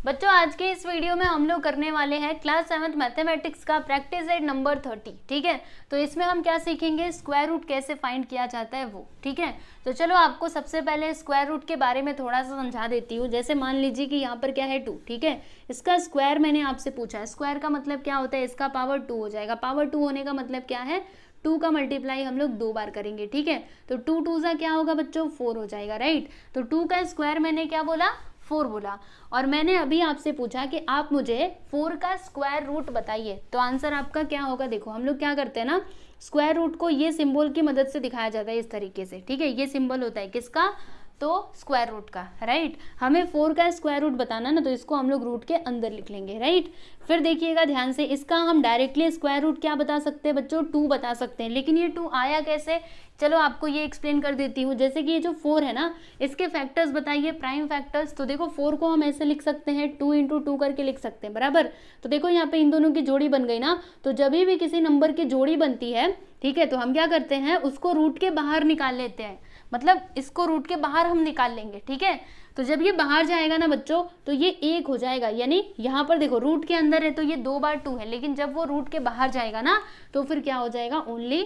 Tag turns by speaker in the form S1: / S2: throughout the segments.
S1: बच्चों आज के इस वीडियो में हम लोग करने वाले हैं क्लास 7th मैथमेटिक्स का प्रैक्टिस सेट नंबर 30। ठीक है, तो इसमें हम क्या सीखेंगे, स्क्वायर रूट कैसे फाइंड किया जाता है वो। ठीक है, तो चलो आपको सबसे पहले स्क्वायर रूट के बारे में थोड़ा सा समझा देती हूँ। जैसे मान लीजिए कि यहाँ पर क्या है 2। ठीक है, इसका स्क्वायर मैंने आपसे पूछा है, स्क्वायर का मतलब क्या होता है, इसका पावर 2 हो जाएगा। पावर 2 होने का मतलब क्या है, 2 का मल्टीप्लाई हम लोग 2 बार करेंगे। ठीक है, तो 2 2 सा क्या होगा बच्चों, 4 हो जाएगा। राइट, तो 2 का स्क्वायर मैंने क्या बोला, 4 बोला। और मैंने अभी आपसे पूछा कि आप मुझे 4 का स्क्वायर रूट बताइए, तो आंसर आपका क्या होगा। देखो हम लोग क्या करते हैं ना, स्क्वायर रूट को ये सिंबल की मदद से दिखाया जाता है इस तरीके से। ठीक है, ये सिंबल होता है किसका, तो स्क्वायर रूट का। राइट, हमें 4 का स्क्वायर रूट बताना ना, तो इसको हम लोग रूट के अंदर लिख लेंगे। राइट, फिर देखिएगा ध्यान से, इसका हम डायरेक्टली स्क्वायर रूट क्या बता सकते हैं बच्चों, 2 बता सकते हैं। लेकिन ये 2 आया कैसे, चलो आपको ये एक्सप्लेन कर देती हूँ। जैसे कि ये जो 4 है ना, इसके फैक्टर्स बताइए, प्राइम फैक्टर्स। तो देखो 4 को हम ऐसे लिख सकते हैं, 2 इंटू 2 करके लिख सकते हैं, बराबर। तो देखो यहाँ पे इन दोनों की जोड़ी बन गई ना, तो जब भी किसी नंबर की जोड़ी बनती है, ठीक है, तो हम क्या करते हैं, उसको रूट के बाहर निकाल लेते हैं। मतलब इसको रूट के बाहर हम निकाल लेंगे। ठीक है, तो जब ये बाहर जाएगा ना बच्चों, तो ये 1 हो जाएगा। यानी यहाँ पर देखो रूट के अंदर है तो ये 2 बार 2 है, लेकिन जब वो रूट के बाहर जाएगा ना, तो फिर क्या हो जाएगा, ओनली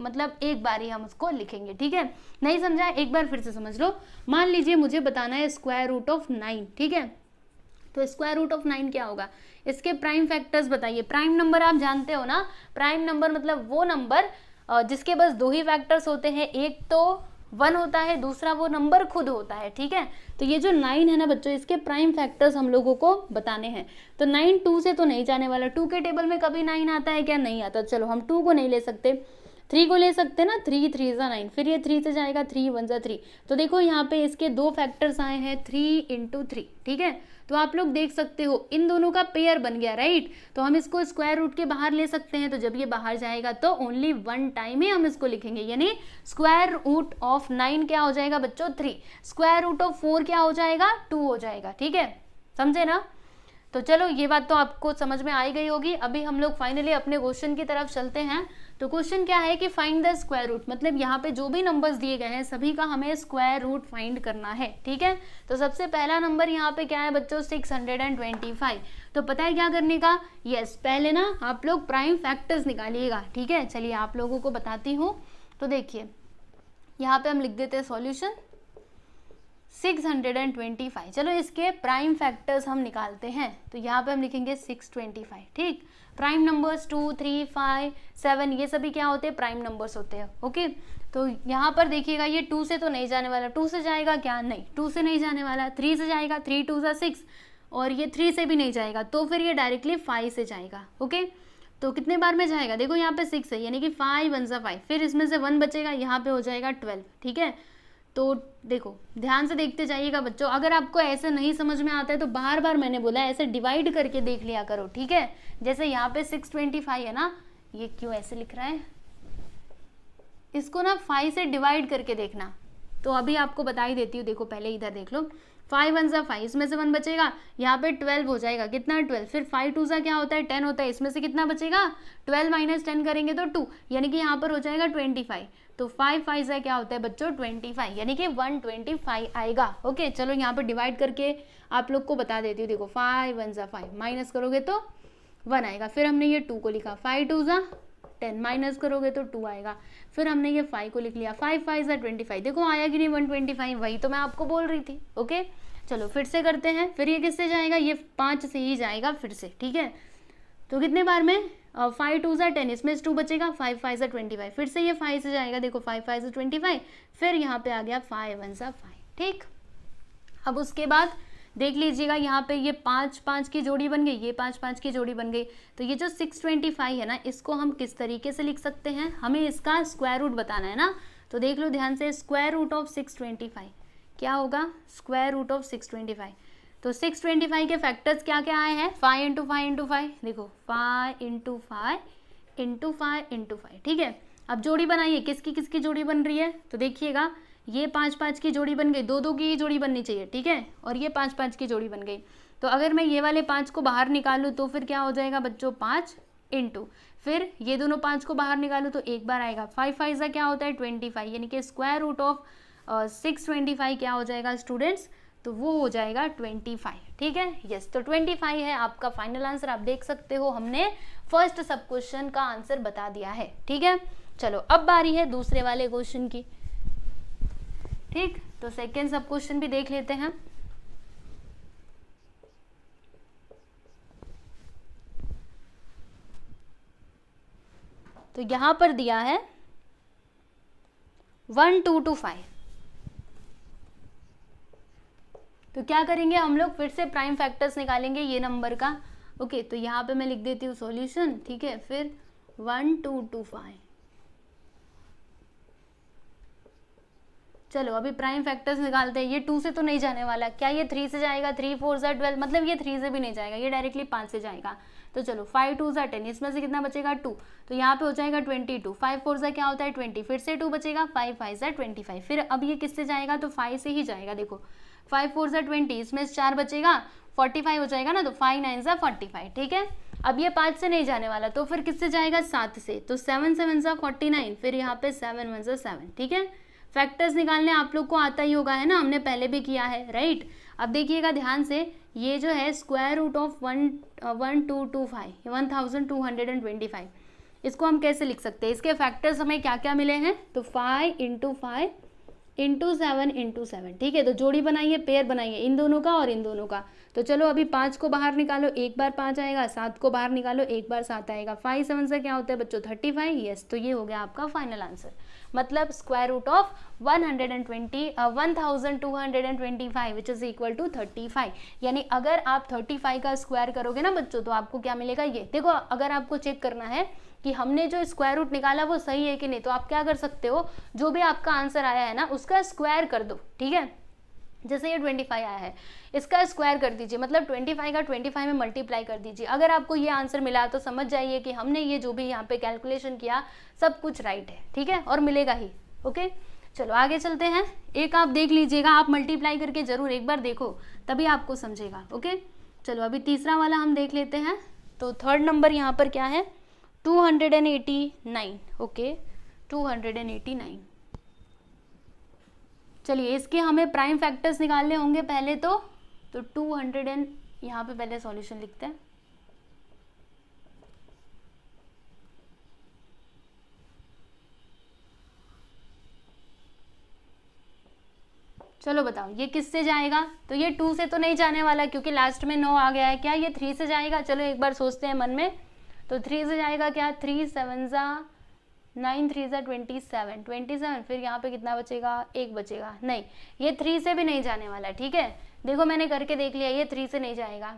S1: मतलब एक बार ही हम उसको लिखेंगे। ठीक है, नहीं समझा, एक बार फिर से समझ लो। मान लीजिए मुझे बताना है स्क्वायर रूट ऑफ 9। ठीक है, तो स्क्वायर रूट ऑफ 9 क्या होगा, इसके प्राइम फैक्टर्स बताइए। प्राइम नंबर आप जानते हो ना, प्राइम नंबर मतलब वो नंबर जिसके बस 2 ही फैक्टर्स होते हैं, एक तो 1 होता है, दूसरा वो नंबर खुद होता है। ठीक है, तो ये जो 9 है ना बच्चों, इसके प्राइम फैक्टर्स हम लोगों को बताने हैं। तो 9 2 से तो नहीं जाने वाला, 2 के टेबल में कभी 9 आता है क्या, नहीं आता। चलो हम 2 को नहीं ले सकते, 3 को ले सकते ना, 3 3 ज़ा 9, फिर ये 3 से जाएगा, 3 1 ज़ा 3। तो देखो यहाँ पे इसके 2 फैक्टर्स आए हैं, 3 इंटू 3। ठीक है, तो आप लोग देख सकते हो इन दोनों का पेयर बन गया। राइट, तो हम इसको स्क्वायर रूट के बाहर ले सकते हैं, तो जब ये बाहर जाएगा तो ओनली 1 टाइम ही हम इसको लिखेंगे। यानी स्क्वायर रूट ऑफ 9 क्या हो जाएगा बच्चों, 3। स्क्वायर रूट ऑफ 4 क्या हो जाएगा, 2 हो जाएगा। ठीक है, समझे ना। तो चलो ये बात तो आपको समझ में आई गई होगी। अभी हम लोग फाइनली अपने क्वेश्चन की तरफ चलते हैं। तो क्वेश्चन क्या है कि फाइंड द स्क्वायर रूट, मतलब यहाँ पे जो भी नंबर्स दिए गए हैं सभी का हमें स्क्वायर रूट फाइंड करना है। ठीक है, तो सबसे पहला नंबर यहाँ पे क्या है बच्चों, 625। तो पता है क्या करने का, यस, पहले ना आप लोग प्राइम फैक्टर्स निकालिएगा। ठीक है, चलिए आप लोगों को बताती हूँ। तो देखिए यहाँ पे हम लिख देते हैं सॉल्यूशन 625। चलो इसके प्राइम फैक्टर्स हम निकालते हैं। तो यहाँ पे हम लिखेंगे 625। ठीक, प्राइम नंबर्स 2 3 5 7 ये सभी क्या होते हैं, प्राइम नंबर्स होते हैं। ओके, तो यहाँ पर देखिएगा ये 2 से तो नहीं जाने वाला, 2 से जाएगा क्या, नहीं, 2 से नहीं जाने वाला। 3 से जाएगा, 3 2 ज़ा 6, और ये 3 से भी नहीं जाएगा, तो फिर ये डायरेक्टली 5 से जाएगा। ओके, तो कितने बार में जाएगा, देखो यहाँ पे 6 है, यानी कि 5 1 ज़ा 5, फिर इसमें से 1 बचेगा, यहाँ पे हो जाएगा 12। ठीक है, तो देखो ध्यान से देखते जाइएगा बच्चों। अगर आपको ऐसे नहीं समझ में आता है तो बार बार मैंने बोला ऐसे डिवाइड करके देख लिया करो। ठीक है, जैसे यहाँ पे 625 है ना, ये क्यों ऐसे लिख रहा है, इसको ना 5 से डिवाइड करके देखना। तो अभी आपको बता ही देती हूँ, देखो पहले इधर देख लो, 5 1 ज़ा 5, इसमें से 1 बचेगा, यहाँ पे 12 हो जाएगा, कितना 12, फिर 5 2 ज़ा क्या होता है, 10 होता है, इसमें से कितना बचेगा, 12 माइनस 10 करेंगे तो 2, यानी कि यहाँ पर हो जाएगा 25। तो 5 5 ज़ा क्या होता है बच्चों, 25, यानी कि 125 आएगा। ओके, चलो यहाँ पे डिवाइड करके आप लोग को बता देती हूँ। देखो 5 1 ज़ा 5, माइनस करोगे तो 1 आएगा, फिर हमने ये 2 को लिखा, 5 2 ज़ा 10, माइनस करोगे तो 2 आएगा, फिर हमने ये 5 को लिख लिया, 5 5 ज़ा 25, देखो आया कि नहीं 125, वही तो मैं आपको बोल रही थी। ओके, चलो फिर से करते हैं, फिर ये किससे जाएगा, ये 5 से ही जाएगा फिर से। ठीक है, तो कितने बार में, 5 2 ज़ा 10, इसमें से 2 बचेगा, 5 5 ज़ा 25, फिर से ये 5 से जाएगा, देखो 5 5 ज़ा 25, फिर यहाँ पे आ गया 5 1 ज़ा 5। ठीक, अब उसके बाद देख लीजिएगा यहाँ पे ये 5 5 की जोड़ी बन गई, ये 5 5 की जोड़ी बन गई। तो ये जो 625 है ना, इसको हम किस तरीके से लिख सकते हैं, हमें इसका स्क्वायर रूट बताना है ना। तो देख लो ध्यान से, स्क्वायर रूट ऑफ 625 क्या होगा, स्क्वायर रूट ऑफ 625। तो 625 के फैक्टर्स क्या क्या आए हैं, 5 इंटू 5 इंटू 5, देखो 5 इंटू 5 इंटू 5 इंटू 5। ठीक है, अब जोड़ी बनाइए, किसकी किसकी जोड़ी बन रही है, तो देखिएगा ये 5 5 की जोड़ी बन गई, 2 2 की जोड़ी बननी चाहिए। ठीक है, और ये 5 5 की जोड़ी बन गई। तो अगर मैं ये वाले 5 को बाहर निकालूँ तो फिर क्या हो जाएगा बच्चों, 5 इंटू, फिर ये दोनों 5 को बाहर निकालूँ तो एक बार आएगा, 5 5 ज़ा क्या होता है 25, यानी कि स्क्वायर रूट ऑफ 625 क्या हो जाएगा स्टूडेंट्स, तो वो हो जाएगा 25, ठीक है। यस, तो 25 है आपका फाइनल आंसर। आप देख सकते हो हमने फर्स्ट सब क्वेश्चन का आंसर बता दिया है, ठीक है। चलो अब बारी है दूसरे वाले क्वेश्चन की, ठीक। तो सेकेंड सब क्वेश्चन भी देख लेते हैं। तो यहां पर दिया है 1 2 to 5। तो क्या करेंगे हम लोग, फिर से प्राइम फैक्टर्स निकालेंगे ये नंबर का। ओके, तो यहाँ पे मैं लिख देती हूँ सॉल्यूशन, ठीक है। फिर 1 2 to 5। चलो अभी प्राइम फैक्टर्स निकालते हैं। ये 2 से तो नहीं जाने वाला, क्या ये 3 से जाएगा? 3 4 ज़ा 12, मतलब ये 3 से भी नहीं जाएगा, ये डायरेक्टली 5 से जाएगा। तो चलो 5 2 ज़ा 10, इसमें से कितना बचेगा 2, तो यहाँ पे हो जाएगा 22। 5 4 ज़ा क्या होता है 20, फिर से 2 बचेगा, 5 5 ज़ा 25। फिर अब ये किससे जाएगा, तो 5 से ही जाएगा। देखो 5 4 ज़ा 20, इसमें 4 बचेगा, 45 हो जाएगा ना, तो 5 9 ज़ा 45, ठीक है। अब ये 5 से नहीं जाने वाला, तो फिर किससे जाएगा, 7 से। तो 7 7 ज़ा 49, फिर यहाँ पे 7 1 ज़ा 7, ठीक है। फैक्टर्स निकालने आप लोग को आता ही होगा, है ना, हमने पहले भी किया है, राइट। अब देखिएगा ध्यान से, ये जो है स्क्वायर रूट ऑफ 1225, 1225, इसको हम कैसे लिख सकते हैं? इसके फैक्टर्स हमें क्या क्या मिले हैं, तो 5 × 5 × 7 × 7, ठीक है। तो जोड़ी बनाइए, पेयर बनाइए इन दोनों का और इन दोनों का। तो चलो अभी 5 को बाहर निकालो, एक बार 5 आएगा, 7 को बाहर निकालो, एक बार 7 आएगा। 5 7 से क्या होता है बच्चों, 35। यस, तो ये हो गया आपका फाइनल आंसर। मतलब square root of 1225 which is equal to 35। यानी अगर आप 35 का स्क्वायर करोगे ना बच्चों, तो आपको क्या मिलेगा, ये देखो। अगर आपको चेक करना है कि हमने जो स्क्वायर रूट निकाला वो सही है कि नहीं, तो आप क्या कर सकते हो, जो भी आपका आंसर आया है ना उसका स्क्वायर कर दो, ठीक है। जैसे ये 25 आया है, इसका स्क्वायर कर दीजिए, मतलब 25 का 25 में मल्टीप्लाई कर दीजिए। अगर आपको ये आंसर मिला तो समझ जाइए कि हमने ये जो भी यहाँ पे कैलकुलेशन किया सब कुछ राइट है, ठीक है, और मिलेगा ही। ओके, चलो आगे चलते हैं। एक आप देख लीजिएगा, आप मल्टीप्लाई करके जरूर एक बार देखो, तभी आपको समझेगा। ओके, चलो अभी तीसरा वाला हम देख लेते हैं। तो थर्ड नंबर यहाँ पर क्या है, 289। ओके, 289। चलिए इसके हमें प्राइम फैक्टर्स निकालने होंगे पहले तो 200 यहाँ पे पहले सॉल्यूशन लिखते हैं। चलो बताओ ये किससे जाएगा, तो ये 2 से तो नहीं जाने वाला क्योंकि लास्ट में 9 आ गया है। क्या ये 3 से जाएगा? चलो एक बार सोचते हैं मन में। तो 3 से जाएगा क्या, 3 7 ज़ा 9 3 ज़ा 27, फिर यहाँ पे कितना बचेगा, 1 बचेगा। नहीं, ये 3 से भी नहीं जाने वाला, ठीक है। देखो मैंने करके देख लिया, ये 3 से नहीं जाएगा।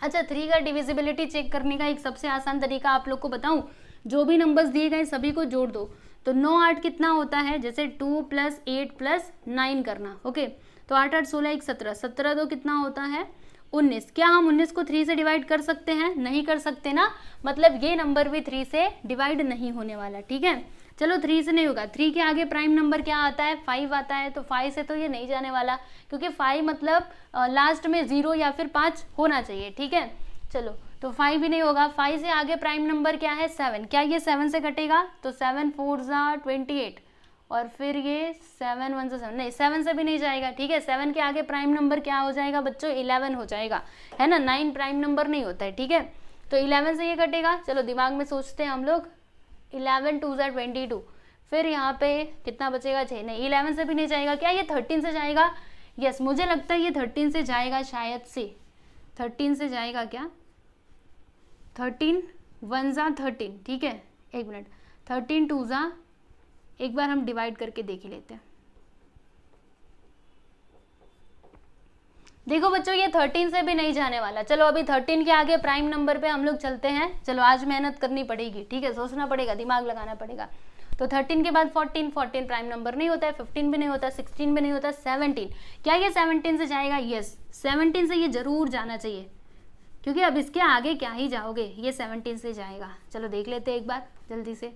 S1: अच्छा, 3 का डिविजिबिलिटी चेक करने का एक सबसे आसान तरीका आप लोग को बताऊं, जो भी नंबर्स दिए गए सभी को जोड़ दो। तो 9 8 कितना होता है, जैसे 2 + 8 + 9 करना। ओके, तो 8 8 16 1 17, 17 तो कितना होता है 19। क्या हम 19 को 3 से डिवाइड कर सकते हैं? नहीं कर सकते ना, मतलब ये नंबर भी 3 से डिवाइड नहीं होने वाला, ठीक है। चलो 3 से नहीं होगा, 3 के आगे प्राइम नंबर क्या आता है, 5 आता है। तो 5 से तो ये नहीं जाने वाला क्योंकि 5 मतलब लास्ट में 0 या फिर 5 होना चाहिए, ठीक है। चलो तो 5 भी नहीं होगा। 5 से आगे प्राइम नंबर क्या है, 7। क्या ये 7 से कटेगा? तो 7 4 ज़ा 28, और फिर ये 7 1 ज़ा 7, नहीं 7 से भी नहीं जाएगा, ठीक है। 7 के आगे प्राइम नंबर क्या हो जाएगा बच्चों, 11 हो जाएगा, है ना। 9 प्राइम नंबर नहीं होता है, ठीक है। तो 11 से ये कटेगा। चलो दिमाग में सोचते हैं हम लोग, 11 2 ज़ा 22, फिर यहाँ पे कितना बचेगा, 6। नहीं, 11 से भी नहीं जाएगा। क्या ये 13 से जाएगा? यस, मुझे लगता है ये 13 से जाएगा, शायद से 13 से जाएगा। क्या 13 1 ज़ा 13, ठीक है। एक मिनट, 13 2 ज़ा, एक बार हम डिवाइड करके देख ही लेते हैं। देखो बच्चों ये 13 से भी नहीं जाने वाला। चलो अभी 13 के आगे प्राइम नंबर पे हम लोग चलते हैं। चलो आज मेहनत करनी पड़ेगी, ठीक है, सोचना पड़ेगा, दिमाग लगाना पड़ेगा। तो 13 के बाद 14, 14 प्राइम नंबर नहीं होता है, 15 भी नहीं होता, 16 भी नहीं होता, 17। क्या ये 17 से जाएगा? यस, 17 से ये जरूर जाना चाहिए क्योंकि अब इसके आगे क्या ही जाओगे, ये 17 से जाएगा। चलो देख लेते हैं एक बार जल्दी से।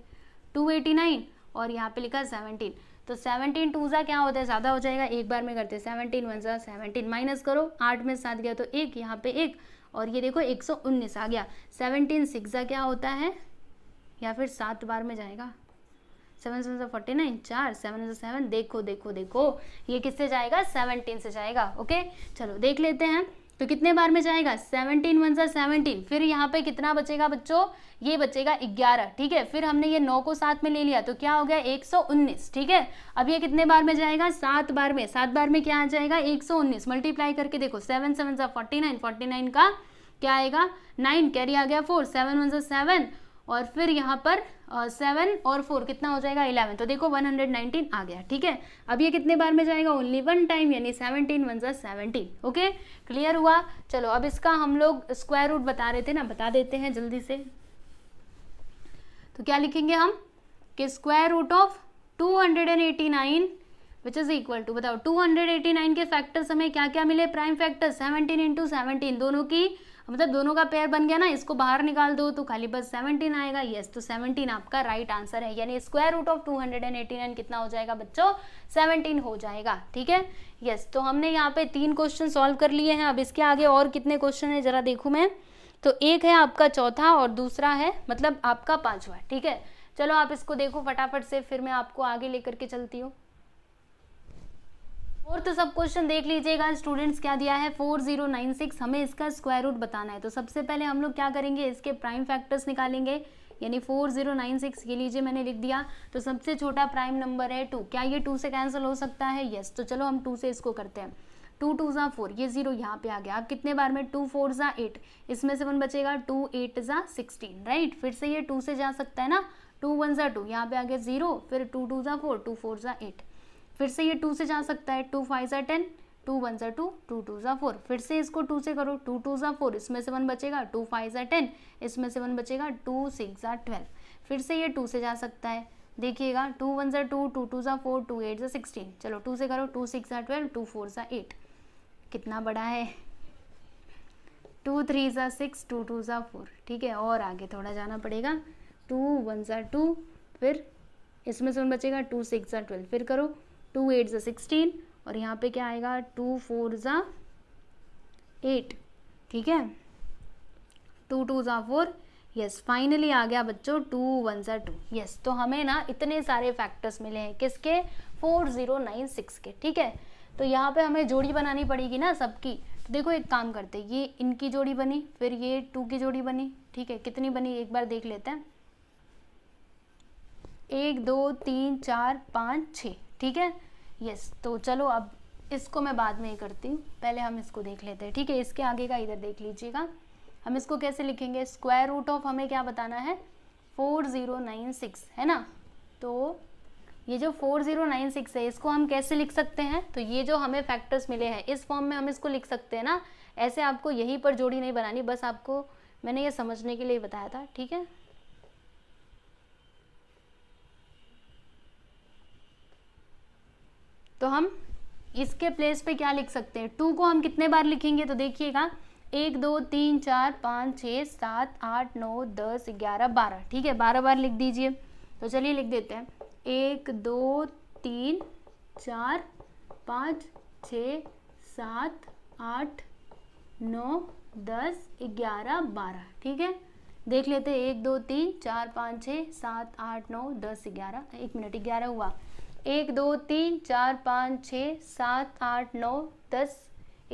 S1: 289 और यहाँ पे लिखा 17, तो 17 2 ज़ा क्या होता है, ज़्यादा हो जाएगा, एक बार में करते हैं। 17 1 ज़ा 17, माइनस करो, 8 में 7 गया तो 1, यहाँ पे 1, और ये देखो 119 आ गया। 17 6 ज़ा क्या होता है, या फिर 7 बार में जाएगा, 7 7 49, 4 7 7, देखो देखो देखो ये किससे जाएगा, 17 से जाएगा। ओके चलो देख लेते हैं, तो कितने बार में जाएगा, 17 1 17, फिर यहाँ पे कितना बचेगा बच्चों, ये बचेगा 11, ठीक है। फिर हमने ये 9 को साथ में ले लिया तो क्या हो गया 119, ठीक है। अब ये कितने बार में जाएगा, 7 बार में, 7 बार में क्या आ जाएगा 119, मल्टीप्लाई करके देखो 7 7 49, 49 का क्या आएगा 9, कैरी आ गया 4, 7 1 7, और फिर यहाँ पर 7 और 4 कितना हो जाएगा 11, तो देखो 119 आ गया, ठीक है। अब ये कितने बार में जाएगा, ओनली 1 टाइम, यानी 17 1 17। ओके क्लियर हुआ। चलो अब इसका हम लोग स्क्वायर रूट बता रहे थे ना, बता देते हैं जल्दी से। तो क्या लिखेंगे हम कि square root of 289 which is equal to, बताओ 289 के फैक्टर्स हमें क्या क्या मिले, प्राइम फैक्टर 17 इंटू 17, दोनों की मतलब दोनों का पेयर बन गया ना, इसको बाहर निकाल दो तो खाली बस 17 आएगा। यस तो 17 आपका राइट आंसर है, यानी स्क्वायर रूट ऑफ 289 कितना हो जाएगा बच्चों, 17 हो जाएगा, ठीक है। यस तो हमने यहाँ पे 3 क्वेश्चन सॉल्व कर लिए हैं। अब इसके आगे और कितने क्वेश्चन है जरा देखूं मैं, तो एक है आपका चौथा और दूसरा है मतलब आपका 5वां, ठीक है। चलो आप इसको देखो फटाफट से, फिर मैं आपको आगे लेकर के चलती हूँ। और तो सब क्वेश्चन देख लीजिएगा स्टूडेंट्स, क्या दिया है 4096, हमें इसका स्क्वायर रूट बताना है। तो सबसे पहले हम लोग क्या करेंगे, इसके प्राइम फैक्टर्स निकालेंगे, यानी 4096 ये लीजिए मैंने लिख दिया। तो सबसे छोटा प्राइम नंबर है 2, क्या ये 2 से कैंसिल हो सकता है, यस। तो चलो हम 2 से इसको करते हैं, 2 2 ज़ा 4, ये 0 यहाँ पे आ गया। अब कितने बार में, 2 4 ज़ा 8, इसमें से 1 बचेगा, 2 8 ज़ा 16, राइट। फिर से ये 2 से जा सकता है ना, 2 1 ज़ा 2, यहाँ पे आ गया 0, फिर 2 2 ज़ा 4, 2 4 ज़ा 8, फिर से ये 2 से जा सकता है, 2 5 ज़ा 10, 2 1 ज़ा 2, 2 2 ज़ा 4, फिर से इसको 2 से करो, 2 2 ज़ा 4, इसमें से 1 बचेगा, 2 5 ज़ा 10, इसमें से 1 बचेगा, 2 6 ज़ा 12, फिर से ये 2 से जा सकता है, देखिएगा 2 1 ज़ा 2, 2 2 ज़ा 4, 2 8 ज़ा 16, चलो 2 से करो, 2 6 ज़ा 12, 2 4 ज़ा 8, कितना बड़ा है, 2 3 ज़ा 6, 2 2 ज़ा 4, ठीक है। और आगे थोड़ा जाना पड़ेगा, 2 1 ज़ा 2, फिर इसमें से 1 बचेगा, 2 6 ज़ा 12, फिर करो 2 8 ज़ा 16, और यहाँ पे क्या आएगा 2 4 ज़ा 8, ठीक है, 2 2 ज़ा 4, यस फाइनली आ गया बच्चों 2 1 ज़ा 2। यस तो हमें ना इतने सारे फैक्टर्स मिले हैं, किसके, 4096 के, ठीक है। तो यहाँ पे हमें जोड़ी बनानी पड़ेगी ना सबकी। तो देखो एक काम करते हैं, ये इनकी जोड़ी बनी, फिर ये 2 की जोड़ी बनी, ठीक है, कितनी बनी एक बार देख लेते हैं, 1 2 3 4 5 6, ठीक है। यस तो चलो अब इसको मैं बाद में ही करती हूँ, पहले हम इसको देख लेते हैं, ठीक है। इसके आगे का इधर देख लीजिएगा, हम इसको कैसे लिखेंगे, स्क्वायर रूट ऑफ हमें क्या बताना है, 4096 है ना। तो ये जो 4096 है इसको हम कैसे लिख सकते हैं, तो ये जो हमें फैक्टर्स मिले हैं इस फॉर्म में हम इसको लिख सकते हैं ना। ऐसे आपको यहीं पर जोड़ी नहीं बनानी, बस आपको मैंने ये समझने के लिए बताया था, ठीक है। तो हम इसके प्लेस पे क्या लिख सकते हैं, 2 को हम कितने बार लिखेंगे, तो देखिएगा 1 2 3 4 5 6 7 8 9 10 11 12, ठीक है, 12 बार लिख दीजिए। तो चलिए लिख देते हैं, 1 2 3 4 5 6 7 8 9 10 11 12, ठीक है। देख लेते हैं, 1 2 3 4 5 6 7 8 9 10 11, 1 मिनट 11 हुआ, 1 2 3 4 5 6 7 8 9 10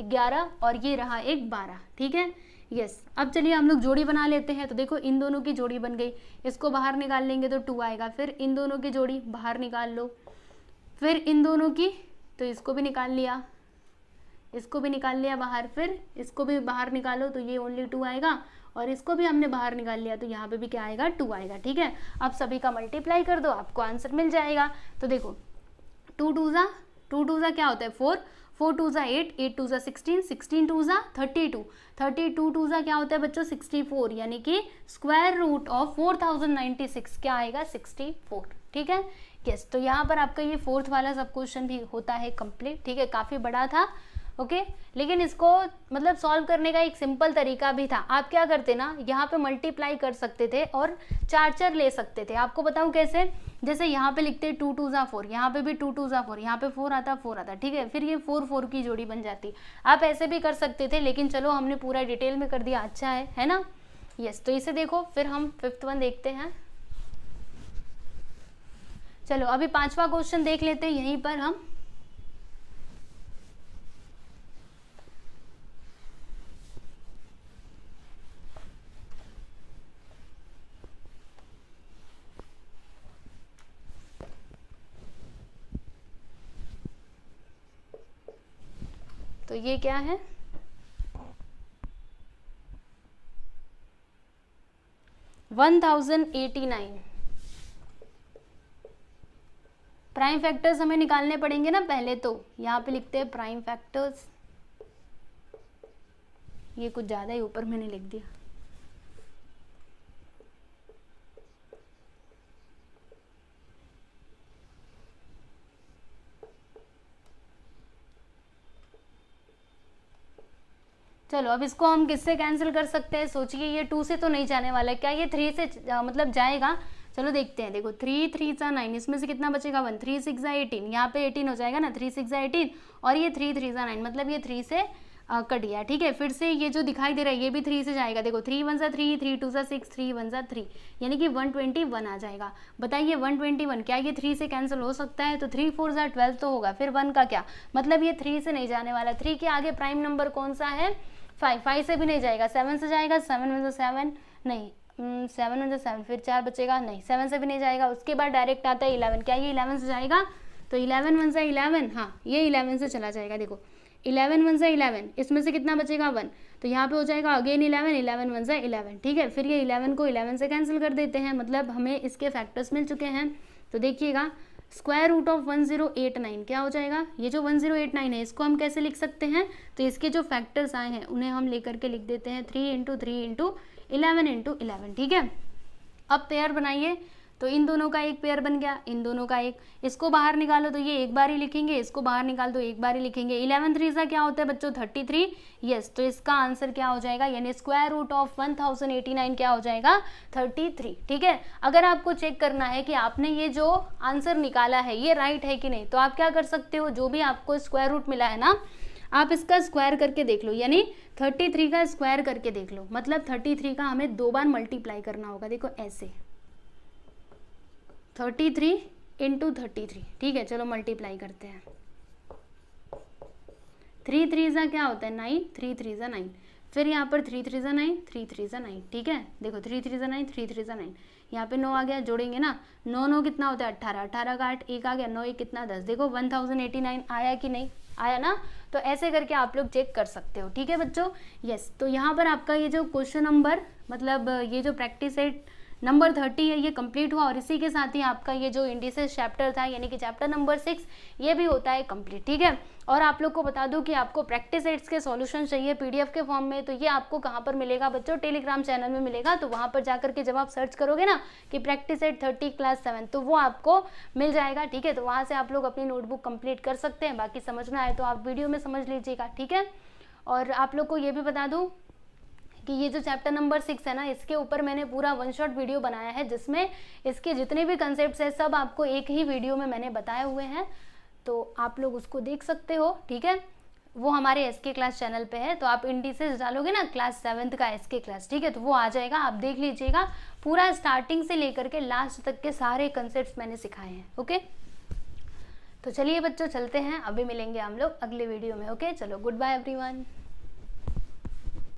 S1: 11, और ये रहा एक 12, ठीक है। यस अब चलिए हम लोग जोड़ी बना लेते हैं। तो देखो इन दोनों की जोड़ी बन गई, इसको बाहर निकाल लेंगे तो 2 आएगा, फिर इन दोनों की जोड़ी बाहर निकाल लो, फिर इन दोनों की, तो इसको भी निकाल लिया, इसको भी निकाल लिया बाहर, फिर इसको भी बाहर निकालो तो ये ओनली 2 आएगा, और इसको भी हमने बाहर निकाल लिया तो यहाँ पे भी क्या आएगा 2 आएगा, ठीक है। अब सभी का मल्टीप्लाई कर दो, आपको आंसर मिल जाएगा। तो देखो 2 2 ज़ा क्या होता है 4, 4 2 ज़ा 8, 8 2 ज़ा 16, 16 2 ज़ा 32, 32 2 ज़ा क्या होता है बच्चों 64, यानी कि स्क्वायर रूट ऑफ 4096 क्या आएगा 64, ठीक है। यस तो यहाँ पर आपका ये 4th वाला सब क्वेश्चन भी होता है कंप्लीट, ठीक है, काफ़ी बड़ा था, ओके। लेकिन इसको मतलब सॉल्व करने का एक सिंपल तरीका भी था, आप क्या करते ना यहाँ पे मल्टीप्लाई कर सकते थे और 4 ले सकते थे। आपको बताऊँ कैसे, जैसे यहाँ पे लिखते 2 2 ज़ा 4, यहाँ पे भी 2 2 ज़ा 4, यहाँ पे 4 आता 4 आता, ठीक है, फिर ये 4 4 की जोड़ी बन जाती। आप ऐसे भी कर सकते थे, लेकिन चलो हमने पूरा डिटेल में कर दिया, अच्छा है ना। यस तो इसे देखो, फिर हम 5th वन देखते हैं। चलो अभी 5वां क्वेश्चन देख लेते हैं यहीं पर हम। तो ये क्या है, 1089। प्राइम फैक्टर्स हमें निकालने पड़ेंगे ना पहले, तो यहाँ पे लिखते हैं प्राइम फैक्टर्स। ये कुछ ज़्यादा ही ऊपर मैंने लिख दिया। चलो अब इसको हम किससे कैंसिल कर सकते हैं, सोचिए। ये 2 से तो नहीं जाने वाला है, क्या ये 3 से मतलब जाएगा? चलो देखते हैं। देखो 3 3 सा 9, इसमें से कितना बचेगा 1, 3 6 सा 18, यहाँ पे 18 हो जाएगा ना, 3 6 सा 18, और ये 3 3 सा 9, मतलब ये 3 से कट गया। ठीक है, फिर से ये जो दिखाई दे रहा है ये भी 3 से जाएगा। देखो 3 1 सा 3, 3 2 सा 6, 3 1 सा 3, यानी कि 121 आ जाएगा। बताइए 121 क्या ये 3 से कैंसिल हो सकता है? तो 3 4 सा 12 तो होगा, फिर 1 का क्या मतलब, ये 3 से नहीं जाने वाला। 3 के आगे प्राइम नंबर कौन सा है? 5, 5 से भी नहीं जाएगा। 7 से जाएगा, 7 1 सा 7 नहीं, 7 1 सा 7, फिर 4 बचेगा नहीं, 7 से भी नहीं जाएगा। उसके बाद डायरेक्ट आता है 11, क्या ये 11 से जाएगा? तो 11 1 सा 11, हाँ ये 11 से चला जाएगा। देखो 11 1 सा 11, इसमें से कितना बचेगा 1, तो यहाँ पे हो जाएगा अगेन 11, 11 1 सा 11। ठीक है, फिर ये 11 को 11 से कैंसिल कर देते हैं, मतलब हमें इसके फैक्टर्स मिल चुके हैं। तो देखिएगा स्क्वायर रूट ऑफ 1089 क्या हो जाएगा? ये जो 1089 है इसको हम कैसे लिख सकते हैं? तो इसके जो फैक्टर्स आए हैं उन्हें हम लेकर के लिख देते हैं 3 × 3 × 11 × 11। ठीक है, अब पेयर बनाइए। तो इन दोनों का एक पेयर बन गया, इन दोनों का एक, इसको बाहर निकालो तो ये एक बार ही लिखेंगे, इसको बाहर निकाल दो एक बार ही लिखेंगे। 11 3 सा क्या होता है बच्चों? 33। यस, तो इसका आंसर क्या हो जाएगा, यानी स्क्वायर रूट ऑफ 1089 क्या हो जाएगा? 33। ठीक है, अगर आपको चेक करना है कि आपने ये जो आंसर निकाला है ये राइट है कि नहीं, तो आप क्या कर सकते हो, जो भी आपको स्क्वायर रूट मिला है ना, आप इसका स्क्वायर करके देख लो, यानी 33 का स्क्वायर करके देख लो। मतलब 33 का हमें 2 बार मल्टीप्लाई करना होगा। देखो ऐसे 33 × 33। ठीक है, चलो मल्टीप्लाई करते हैं। 3 3 सा क्या होता है 9, 3 3 सा 9, फिर यहाँ पर 3 3 सा 9, 3 3 सा 9। ठीक है, देखो 3 3 सा 9, 3 3 सा 9, यहाँ पे 9 आ गया, जोड़ेंगे ना, 9 9 कितना होता है 18, 18 का 8, 1 आ गया, 9 1 कितना 10। देखो 1089 आया कि नहीं आया ना, तो ऐसे करके आप लोग चेक कर सकते हो। ठीक है बच्चों, यस। तो यहाँ पर आपका ये जो क्वेश्चन नंबर, मतलब ये जो प्रैक्टिस सेट नंबर 30 है ये कंप्लीट हुआ, और इसी के साथ ही आपका ये जो इंडिसेस चैप्टर था यानी कि चैप्टर नंबर 6 ये भी होता है कंप्लीट। ठीक है, और आप लोग को बता दूं कि आपको प्रैक्टिस सेट्स के सॉल्यूशन चाहिए पीडीएफ के फॉर्म में, तो ये आपको कहाँ पर मिलेगा बच्चों? टेलीग्राम चैनल में मिलेगा। तो वहाँ पर जाकर के जब आप सर्च करोगे ना कि प्रैक्टिस सेट 30 क्लास 7, तो वो आपको मिल जाएगा। ठीक है, तो वहाँ से आप लोग अपनी नोटबुक कंप्लीट कर सकते हैं। बाकी समझना है तो आप वीडियो में समझ लीजिएगा। ठीक है, और आप लोग को ये भी बता दूँ कि ये जो चैप्टर नंबर 6 है ना, इसके ऊपर मैंने पूरा 1 शॉट वीडियो बनाया है, जिसमें इसके जितने भी कंसेप्ट्स हैं सब आपको एक ही वीडियो में मैंने बताए हुए हैं, तो आप लोग उसको देख सकते हो। ठीक है, वो हमारे एसके क्लास चैनल पे है, तो आप इंडिसेस डालोगे ना क्लास 7th का एसके क्लास, ठीक है, तो वो आ जाएगा, आप देख लीजिएगा। पूरा स्टार्टिंग से लेकर के लास्ट तक के सारे कंसेप्ट मैंने सिखाए हैं। ओके, तो चलिए बच्चों चलते हैं, अभी मिलेंगे हम लोग अगले वीडियो में। ओके, चलो गुड बाय एवरीवन।